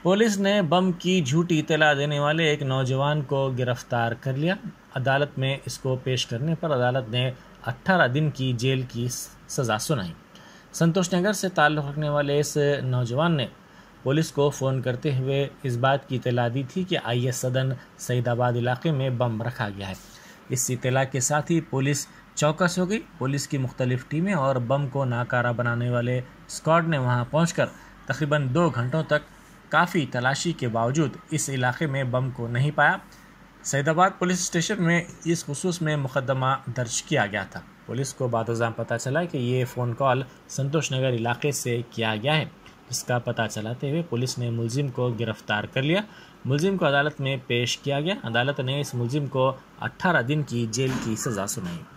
Police ने बम की झूठी इत्तला देने वाले एक नौजवान को गिरफ्तार कर लिया। अदालत में इसको पेश करने पर अदालत ने 18 दिन की जेल की सज़ा सुनाई। संतोष नगर से ताल्लुक़ रखने वाले इस नौजवान ने पुलिस को फ़ोन करते हुए इस बात की इत्तला दी थी कि IS सदन सईदाबाद इलाके में बम रखा गया है। इस इत्तला के साथ ही पुलिस चौकस हो गई। पुलिस की मुख्तलिफ टीमें और बम को नाकारा बनाने वाले स्क्वाड ने वहां पहुंचकर तकरीबन 2 घंटों तक काफ़ी तलाशी के बावजूद इस इलाके में बम को नहीं पाया। सईदाबाद पुलिस स्टेशन में इस खुसूस में मुकदमा दर्ज किया गया था। पुलिस को बादशाह पता चला कि ये फ़ोन कॉल संतोष नगर इलाके से किया गया है। इसका पता चलाते हुए पुलिस ने मुलजिम को गिरफ्तार कर लिया। मुलजिम को अदालत में पेश किया गया। अदालत ने इस मुलजिम को 18 दिन की जेल की सज़ा सुनाई।